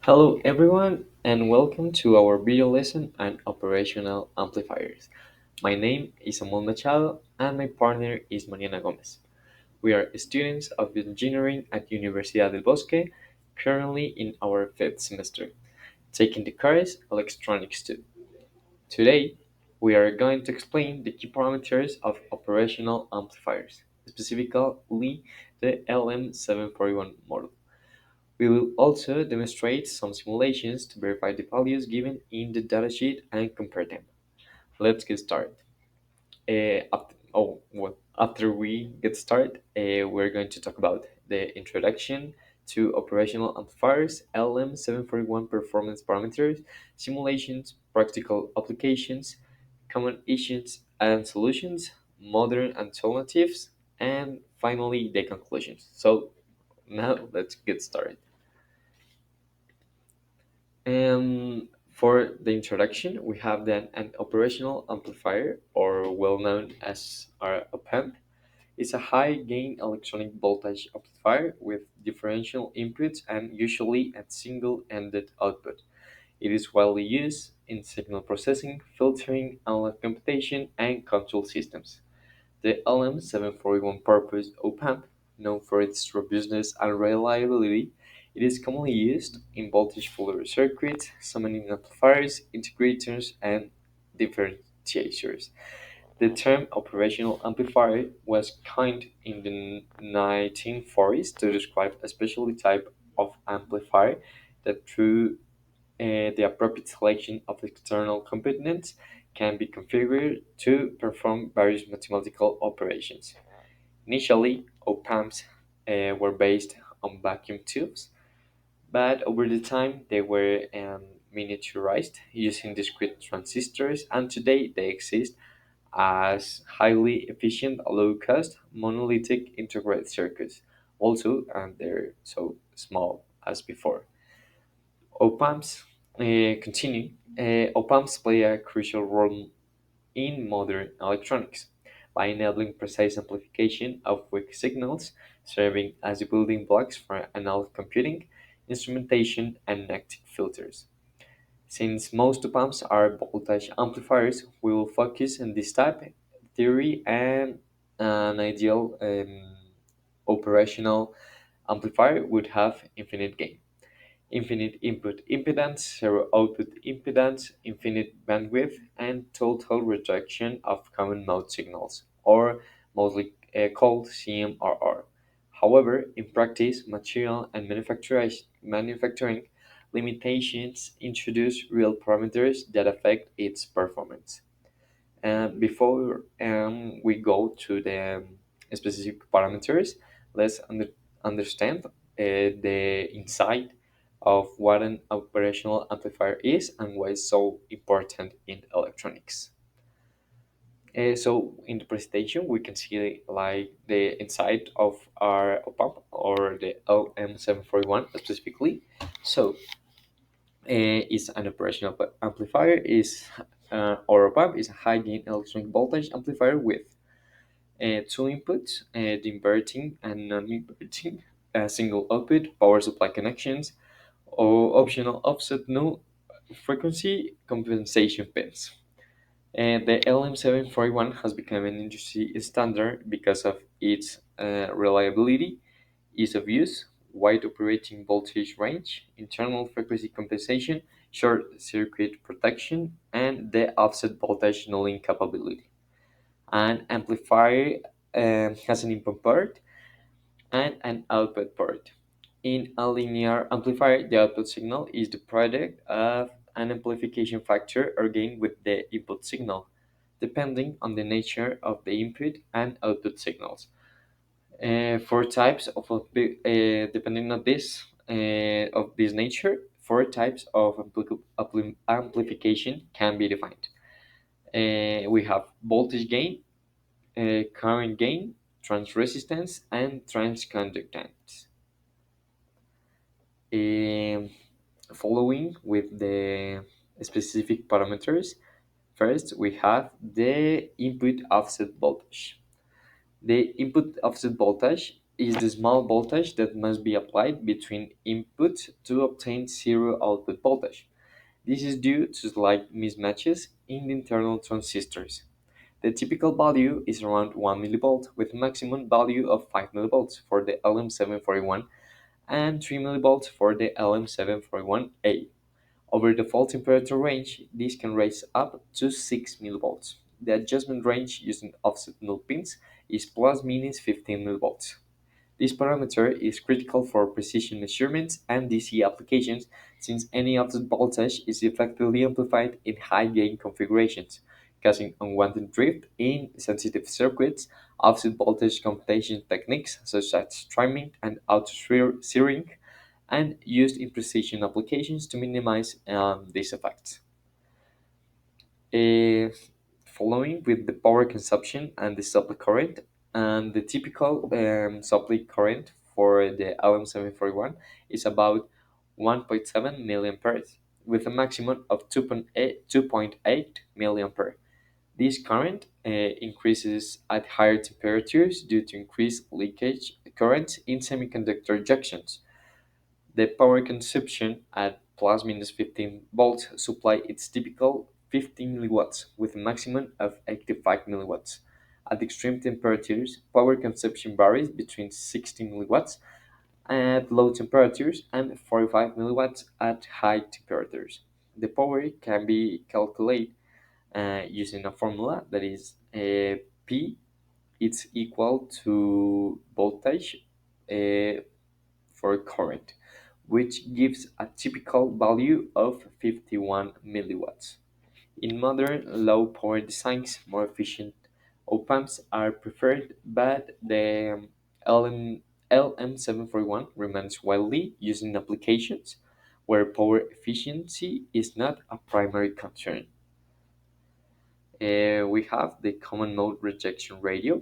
Hello everyone and welcome to our video lesson on operational amplifiers. My name is Machado and my partner is Mariana Gómez. We are students of engineering at Universidad del Bosque, currently in our fifth semester, taking the course Electronics 2. Today, we are going to explain the key parameters of operational amplifiers, specifically the LM741 model. We will also demonstrate some simulations to verify the values given in the datasheet and compare them. Let's get started. After we get started, we're going to talk about the introduction to operational amplifiers, LM741 performance parameters, simulations, practical applications, common issues and solutions, modern alternatives, and finally the conclusions. So now let's get started. For the introduction, we have then an operational amplifier, or well known as our op-amp. It's a high gain electronic voltage amplifier with differential inputs and usually a single ended output. It is widely used in signal processing, filtering, analog computation, and control systems. The LM741 purpose op-amp, known for its robustness and reliability, it is commonly used in voltage follower circuits, summoning amplifiers, integrators, and differentiators. The term operational amplifier was coined in the 1940s to describe a special type of amplifier that, through the appropriate selection of external components, can be configured to perform various mathematical operations. Initially, op-amps were based on vacuum tubes, but over the time they were miniaturized using discrete transistors, and today they exist as highly efficient, low-cost, monolithic integrated circuits. Also, and they're so small as before. Op-amps continue. Op-amps play a crucial role in modern electronics by enabling precise amplification of weak signals, serving as the building blocks for analog computing, instrumentation, and active filters. Since most op-amps are voltage amplifiers, we will focus on this type theory and an ideal operational amplifier would have infinite gain, infinite input impedance, zero output impedance, infinite bandwidth, and total rejection of common mode signals, or mostly called CMRR. However, in practice, material and manufacturing limitations introduce real parameters that affect its performance. Before we go to the specific parameters, let's understand the insight of what an operational amplifier is and why it's so important in electronics. So in the presentation, we can see like the inside of our op-amp or the LM741 specifically. So is an operational amplifier is or op-amp is a high gain electronic voltage amplifier with two inputs, the inverting and non-inverting, a single output, power supply connections, or optional offset null frequency compensation pins. And the LM741 has become an industry standard because of its reliability, ease of use, wide operating voltage range, internal frequency compensation, short circuit protection, and the offset voltage nulling capability. An amplifier has an input port and an output port. In a linear amplifier, the output signal is the product of an amplification factor or gain with the input signal, depending on the nature of the input and output signals. Four types depending on this of this nature, four types of amplification can be defined. We have voltage gain, current gain, transresistance, and transconductance. Um, Following with the specific parameters, first we have the input offset voltage. The input offset voltage is the small voltage that must be applied between inputs to obtain zero output voltage. This is due to slight mismatches in the internal transistors. The typical value is around 1 millivolt with a maximum value of 5 millivolts for the LM741 and 3 millivolts for the LM741A. Over the fault temperature range, this can raise up to 6 millivolts. The adjustment range using offset null pins is plus minus 15 millivolts. This parameter is critical for precision measurements and DC applications since any offset voltage is effectively amplified in high gain configurations, causing unwanted drift in sensitive circuits. Offset voltage computation techniques such as trimming and auto-steering and used in precision applications to minimize these effects. Uh, Following with the power consumption and the supply current, and the typical supply current for the LM741 is about 1.7 milliamperes with a maximum of 2.8 milliampere. This current increases at higher temperatures due to increased leakage currents in semiconductor junctions. The power consumption at plus minus 15 volts supply its typical 50 milliwatts with a maximum of 85 milliwatts. At extreme temperatures, power consumption varies between 60 milliwatts at low temperatures and 45 milliwatts at high temperatures. The power can be calculated using a formula that is P it's equal to voltage uh, for current, which gives a typical value of 51 milliwatts. In modern low power designs, more efficient op amps are preferred, but the LM741 remains widely used in applications where power efficiency is not a primary concern. We have the common mode rejection radio,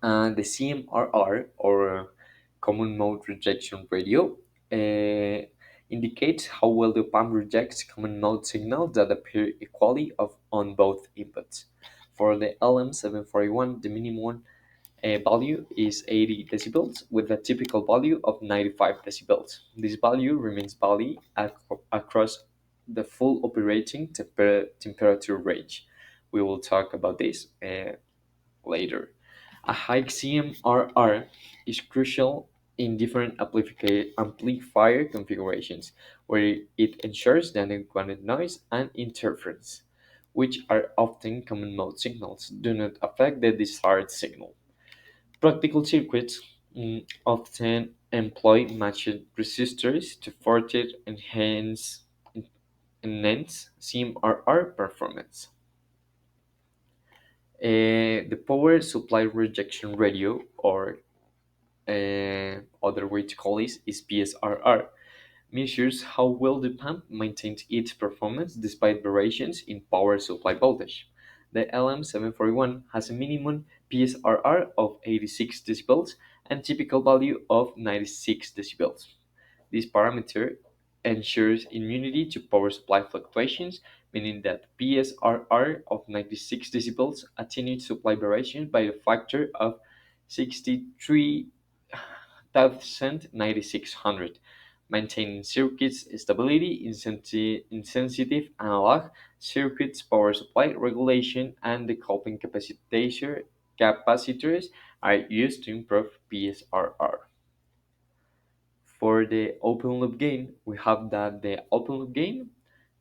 and the CMRR, or common mode rejection radio, uh, indicates how well the pump rejects common mode signals that appear equally on both inputs. For the LM741, the minimum value is 80 decibels with a typical value of 95 decibels. This value remains valid across the full operating temperature range. We will talk about this later. A high CMRR is crucial in different amplifier configurations, where it ensures that unwanted noise and interference, which are often common mode signals, do not affect the desired signal. Practical circuits often employ matched resistors to further enhance CMRR performance. The power supply rejection radio, or other way to call this, is PSRR, measures how well the pump maintains its performance despite variations in power supply voltage. The LM741 has a minimum PSRR of 86 decibels and typical value of 96 decibels. This parameter ensures immunity to power supply fluctuations, meaning that PSRR of 96 decibels attenuates supply variation by a factor of 63,9600, maintaining circuits stability in sensitive analog circuits. Power supply regulation and decoupling capacitors are used to improve PSRR. For the open loop gain, we have that the open loop gain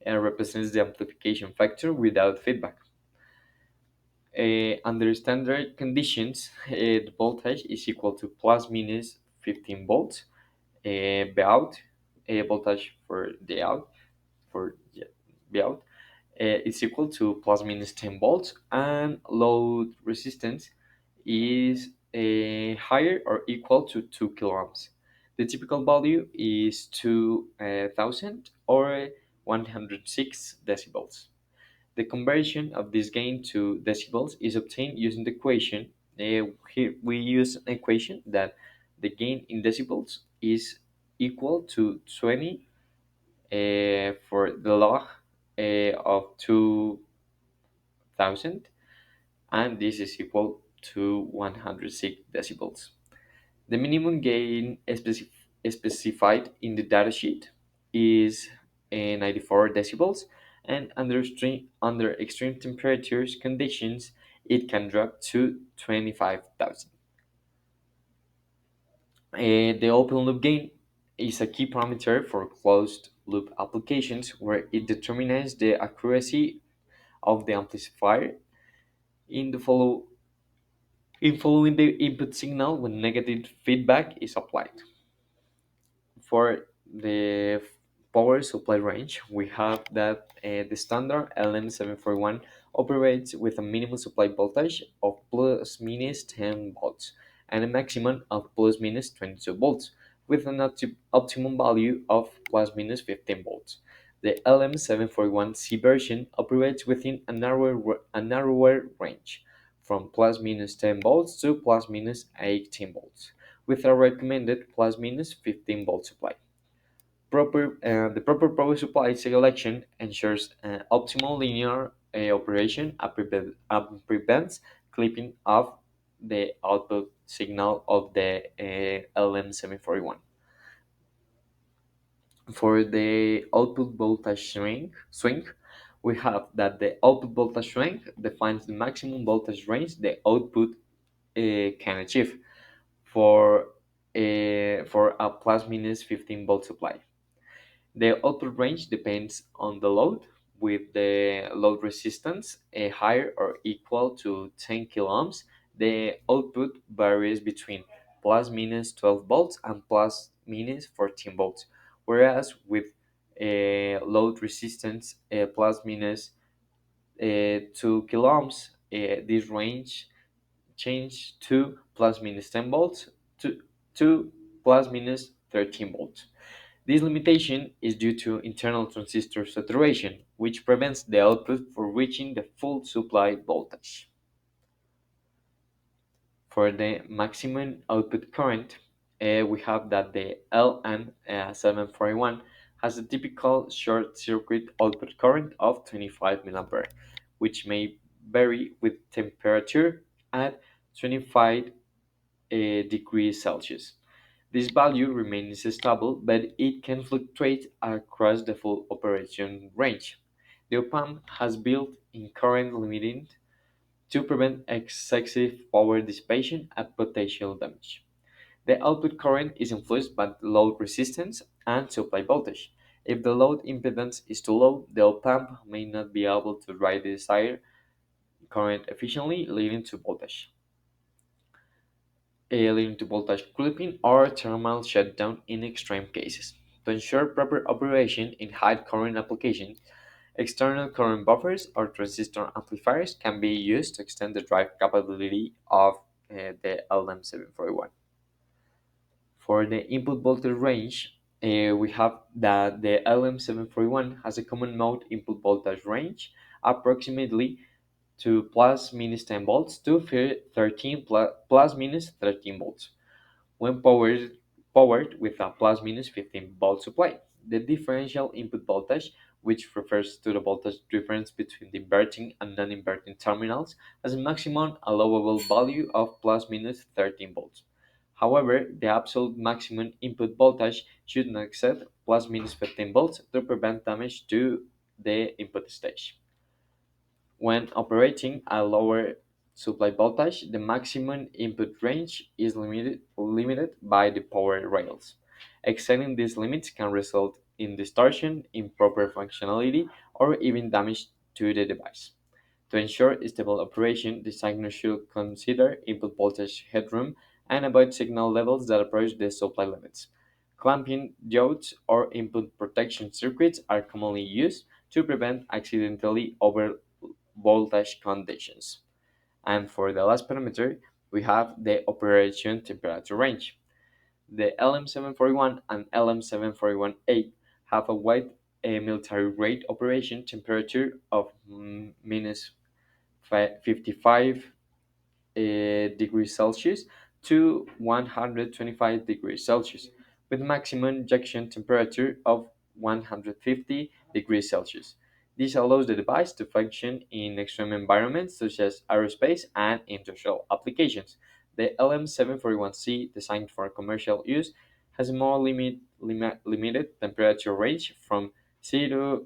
represents the amplification factor without feedback. Under standard conditions, the voltage is equal to plus minus 15 volts. Vout, voltage for the out, for yeah, Vout, is equal to plus minus 10 volts, and load resistance is higher or equal to 2 kiloohms. The typical value is 2000 or 106 decibels. The conversion of this gain to decibels is obtained using the equation. Here we use an equation that the gain in decibels is equal to 20 for the log of 2000, and this is equal to 106 decibels. The minimum gain specified in the datasheet is 94 decibels, and under extreme temperatures conditions, it can drop to 25,000. The open loop gain is a key parameter for closed loop applications where it determines the accuracy of the amplifier in the follow in following the input signal when negative feedback is applied. For the power supply range, we have that the standard LM741 operates with a minimum supply voltage of plus minus 10 volts and a maximum of plus minus 22 volts, with an optimum value of plus minus 15 volts. The LM741C version operates within a narrower range, from plus minus 10 volts to plus minus 18 volts, with a recommended plus minus 15 volt supply. The proper power supply selection ensures optimal linear operation and prevents clipping of the output signal of the LM741. For the output voltage swing, we have that the output voltage swing defines the maximum voltage range the output can achieve for a plus minus 15 volt supply. The output range depends on the load, with the load resistance higher or equal to 10 kilo ohms. The output varies between plus minus 12 volts and plus minus 14 volts, whereas with load resistance plus minus 2 kilo ohms, this range change to plus minus 10 volts to plus minus 13 volts. This limitation is due to internal transistor saturation, which prevents the output from reaching the full supply voltage. For the maximum output current, we have that the LM741 has a typical short circuit output current of 25 mA, which may vary with temperature at 25 degrees Celsius. This value remains stable, but it can fluctuate across the full operation range. The op-amp has built-in current limiting to prevent excessive power dissipation and potential damage. The output current is influenced by the load resistance and supply voltage. If the load impedance is too low, the op-amp may not be able to drive the desired current efficiently, leading to voltage clipping or thermal shutdown in extreme cases. To ensure proper operation in high current applications, external current buffers or transistor amplifiers can be used to extend the drive capability of the LM741. For the input voltage range, we have that the LM741 has a common mode input voltage range approximately to plus minus 10 volts to 13 plus minus 13 volts when powered with a plus minus 15 volt supply. The differential input voltage, which refers to the voltage difference between the inverting and non-inverting terminals, has a maximum allowable value of plus minus 13 volts. However, the absolute maximum input voltage should not exceed plus minus 15 volts to prevent damage to the input stage. When operating at lower supply voltage, the maximum input range is limited by the power rails. Exceeding these limits can result in distortion, improper functionality, or even damage to the device. To ensure stable operation, designer should consider input voltage headroom and avoid signal levels that approach the supply limits. Clamping diodes or input protection circuits are commonly used to prevent accidentally over voltage conditions. And for the last parameter, we have the operation temperature range. The LM741 and LM741A have a wide military grade operation temperature of minus 55 degrees Celsius to 125 degrees Celsius, with maximum injection temperature of 150 degrees Celsius. This allows the device to function in extreme environments such as aerospace and industrial applications. The LM741C, designed for commercial use, has a more limited temperature range from 0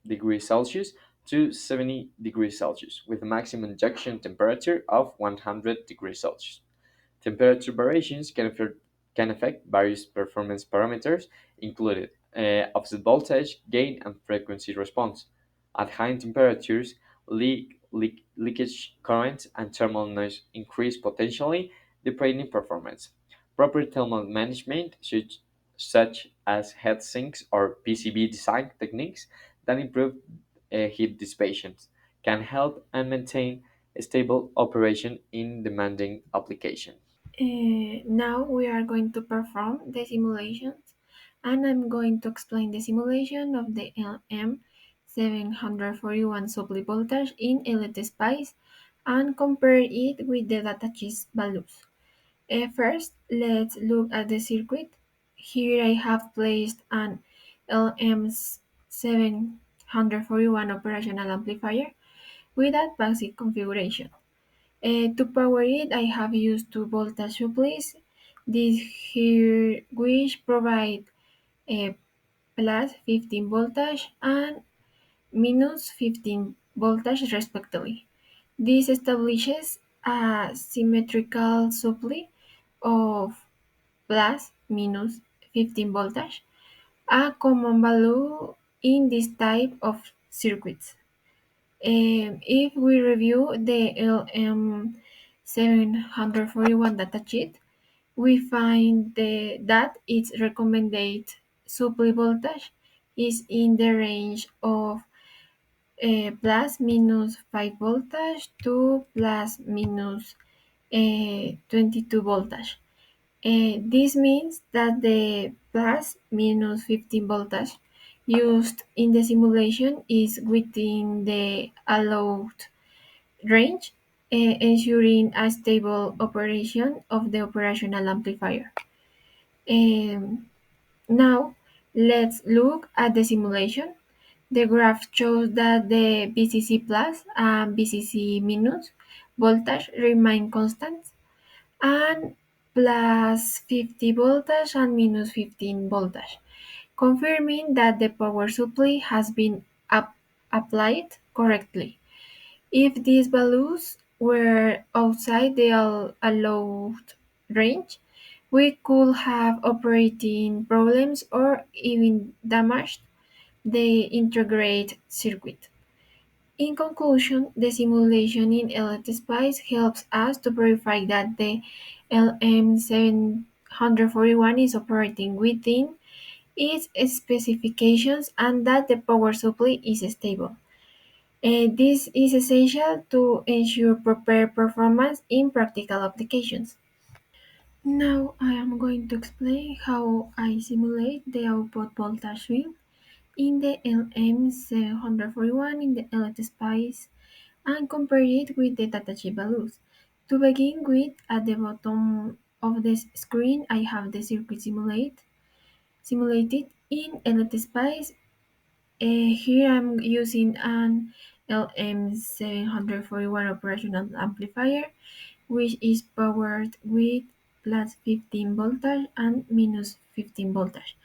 degrees Celsius to 70 degrees Celsius, with a maximum injection temperature of 100 degrees Celsius. Temperature variations can affect various performance parameters, including offset voltage, gain, and frequency response. At high temperatures, leakage currents and thermal noise increase potentially, depleting performance. Proper thermal management, such as heat sinks or PCB design techniques that improve heat dissipation, can help and maintain a stable operation in demanding applications. Now we are going to perform the simulations, and I'm going to explain the simulation of the LM741 supply voltage in LT-SPICE and compare it with the datasheet values. First, let's look at the circuit. Here I have placed an LM741 operational amplifier with a basic configuration. To power it, I have used two voltage supplies. These here, which provide a plus 15 voltage and minus 15 voltage respectively. This establishes a symmetrical supply of plus minus 15 voltage, a common value in this type of circuits. If we review the LM741 datasheet, we find that its recommended supply voltage is in the range of plus minus 5 voltage to plus minus 22 voltage. This means that the plus minus 15 voltage used in the simulation is within the allowed range, ensuring a stable operation of the operational amplifier. Um, Now, let's look at the simulation. The graph shows that the VCC plus and VCC minus voltage remain constant, and plus 50 voltage and minus 15 voltage, confirming that the power supply has been applied correctly. If these values were outside the allowed range, we could have operating problems or even damaged the integrated circuit. In conclusion, the simulation in LTSpice helps us to verify that the LM741 is operating within its specifications and that the power supply is stable. This is essential to ensure proper performance in practical applications. Now I am going to explain how I simulate the output voltage swing in the LM741 in the LTSpice and compare it with the datasheet values. To begin with, at the bottom of the screen, I have the circuit simulated in LTSpice. Here I'm using an LM741 operational amplifier, which is powered with plus 15 voltage and minus 15 voltage.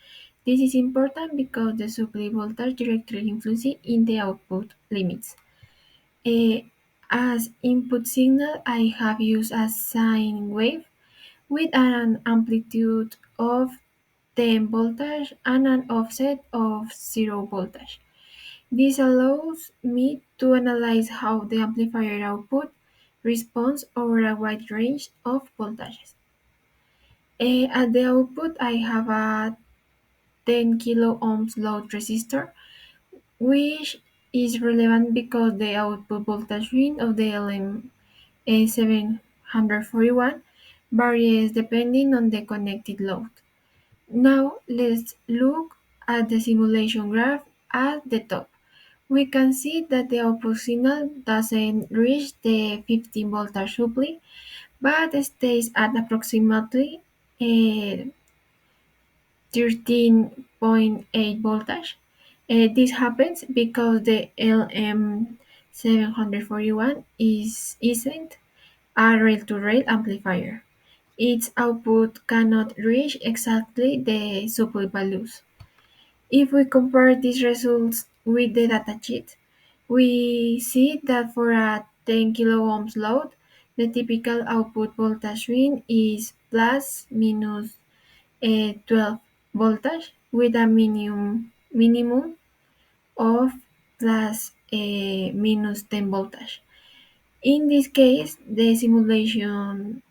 This is important because the supply voltage directly influences in the output limits. Eh, as input signal, I have used a sine wave with an amplitude of 10 voltage and an offset of 0 voltage. This allows me to analyze how the amplifier output responds over a wide range of voltages. At the output, I have a 10 kilo ohms load resistor, which is relevant because the output voltage range of the LM741 varies depending on the connected load. Now let's look at the simulation graph at the top. We can see that the output signal doesn't reach the 15 voltage supply, but stays at approximately 13.8 voltage. This happens because the LM741 isn't a rail-to-rail amplifier. Its output cannot reach exactly the supply values. If we compare these results with the datasheet, we see that for a 10 kilo ohms load, the typical output voltage swing is plus minus 12 voltage with a minimum of plus minus 10 voltage. In this case, the simulation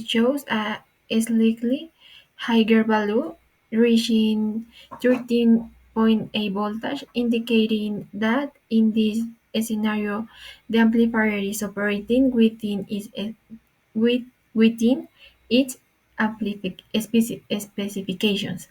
shows a slightly higher value, reaching 13.8 voltage, indicating that in this scenario, the amplifier is operating with, within its specifications.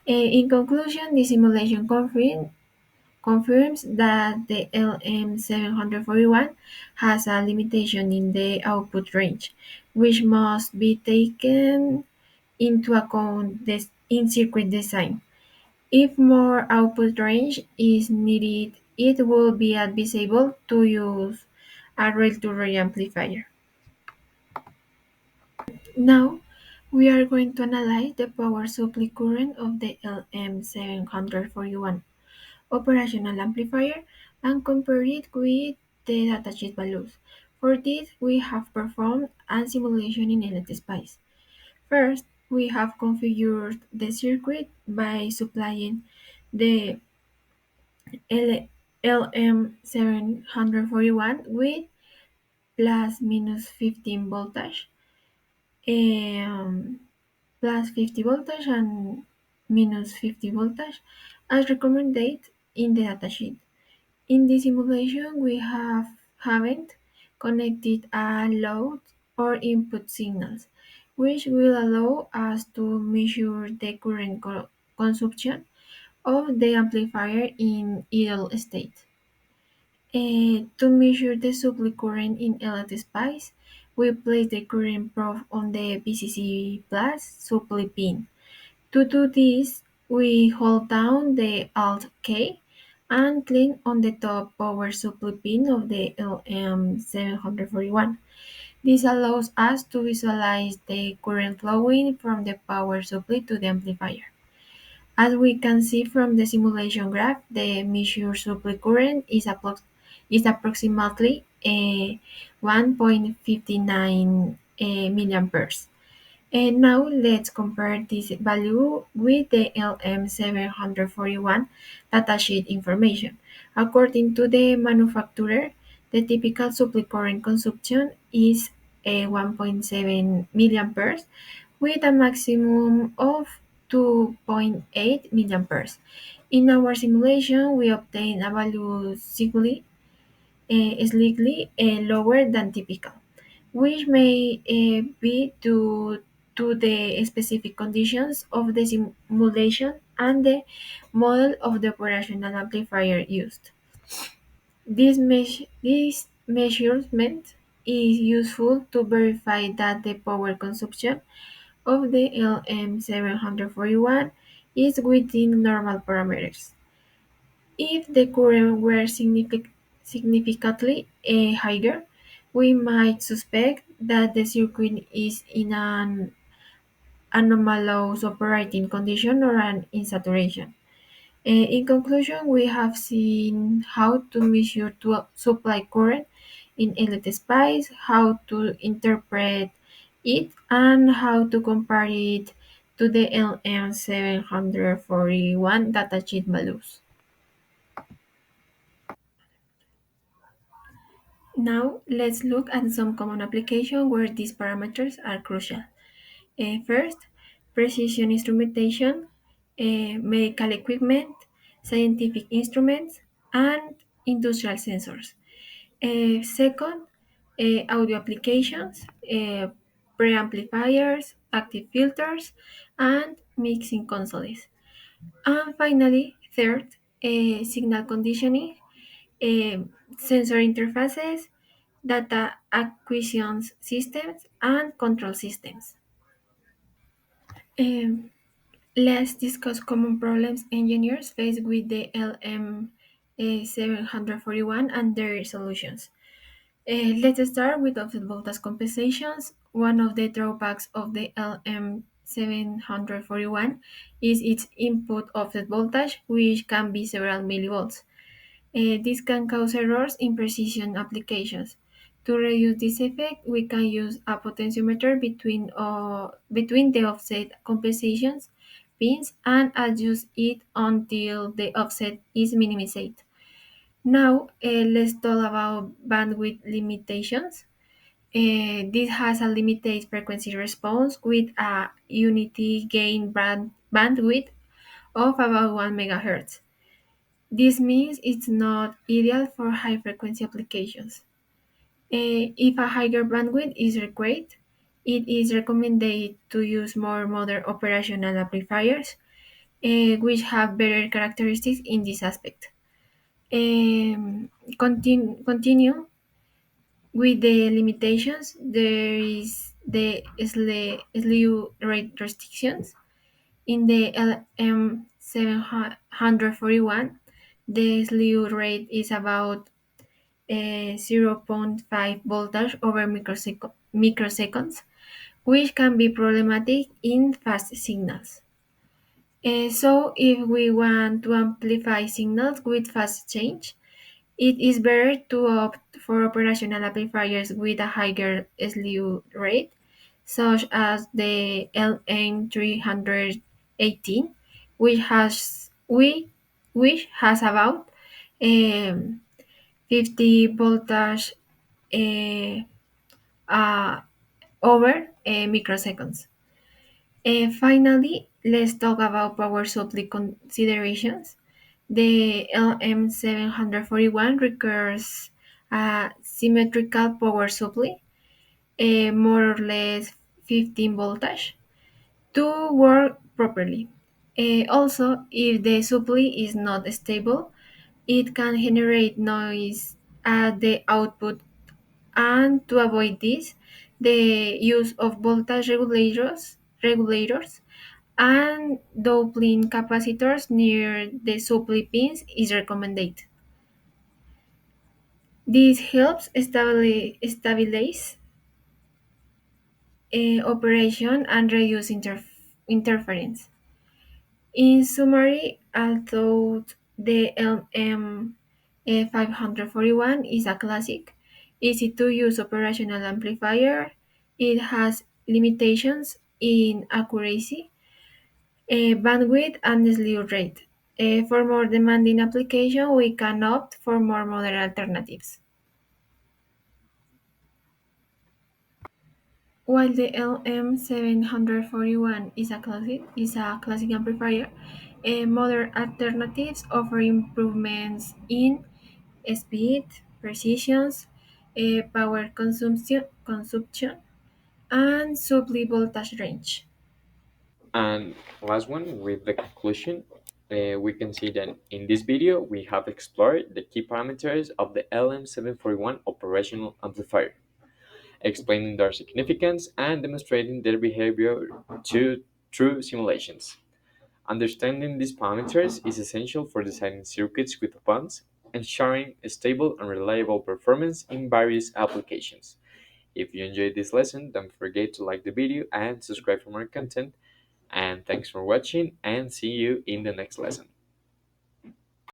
In conclusion, the simulation confirms that the LM741 has a limitation in the output range, which must be taken into account in circuit design. If more output range is needed, it will be advisable to use a rail-to-rail amplifier. Now, we are going to analyze the power supply current of the LM741 operational amplifier and compare it with the datasheet values. For this, we have performed a simulation in LTSpice. First, we have configured the circuit by supplying the LM741 with plus minus 15 voltage, um, plus 50 voltage and minus 50 voltage as recommended in the datasheet. In the simulation, we haven't connected a load or input signals, which will allow us to measure the current consumption of the amplifier in idle state. To measure the supply current in LTSpice, we place the current probe on the VCC plus supply pin. To do this, we hold down the Alt key and click on the top power supply pin of the LM741. This allows us to visualize the current flowing from the power supply to the amplifier. As we can see from the simulation graph, the measured supply current is approximately 1.59 milliamperes. And now let's compare this value with the LM741 datasheet information. According to the manufacturer, the typical supply current consumption is 1.7 milliamperes with a maximum of 2.8 milliamperes. In our simulation, we obtain a value slightly lower than typical, which may be due to the specific conditions of the simulation and the model of the operational amplifier used. This measurement is useful to verify that the power consumption of the LM741 is within normal parameters. If the current were significantly higher, we might suspect that the circuit is in an anomalous operating condition or an insaturation. In conclusion, we have seen how to measure supply current in LTSpice, how to interpret it, and how to compare it to the LM741 datasheet values. Now, let's look at some common applications where these parameters are crucial. First, precision instrumentation, medical equipment, scientific instruments, and industrial sensors. Second, audio applications, preamplifiers, active filters, and mixing consoles. And finally, third, signal conditioning, uh, sensor interfaces, data acquisition systems, and control systems. Um, let's discuss common problems engineers face with the LM741 and their solutions. Let's start with offset voltage compensations. One of the drawbacks of the LM741 is its input offset voltage, which can be several millivolts. This can cause errors in precision applications. To reduce this effect, we can use a potentiometer between the offset compensations pins and adjust it until the offset is minimized. Now, let's talk about bandwidth limitations. This has a limited frequency response with a unity gain bandwidth of about 1 megahertz. This means it's not ideal for high frequency applications. If a higher bandwidth is required, it is recommended to use more modern operational amplifiers, which have better characteristics in this aspect. Continue with the limitations. There is the slew rate restrictions. In the LM741, the slew rate is about zero point 0.5 voltage over microseconds, which can be problematic in fast signals. So, if we want to amplify signals with fast change, it is better to opt for operational amplifiers with a higher slew rate, such as the LM318, which has about um, 50 voltage uh, uh, over microseconds. Finally, let's talk about power supply considerations. The LM741 requires a symmetrical power supply, more or less 15 voltage, to work properly. Also, if the supply is not stable, it can generate noise at the output, and to avoid this, the use of voltage regulators and doubling capacitors near the supply pins is recommended. This helps stabilize operation and reduce interference. In summary, although the LM541 is a classic, easy to use operational amplifier, it has limitations in accuracy, bandwidth, and slew rate. For more demanding application, we can opt for more modern alternatives. While the LM741 is a classic amplifier, modern alternatives offer improvements in speed, precision, power consumption, and supply voltage range. And last one with the conclusion, we can see that in this video we have explored the key parameters of the LM741 operational amplifier, explaining their significance and demonstrating their behavior through simulations. Understanding these parameters is essential for designing circuits with opamps, ensuring a stable and reliable performance in various applications. If you enjoyed this lesson, don't forget to like the video and subscribe for more content. And thanks for watching, and see you in the next lesson.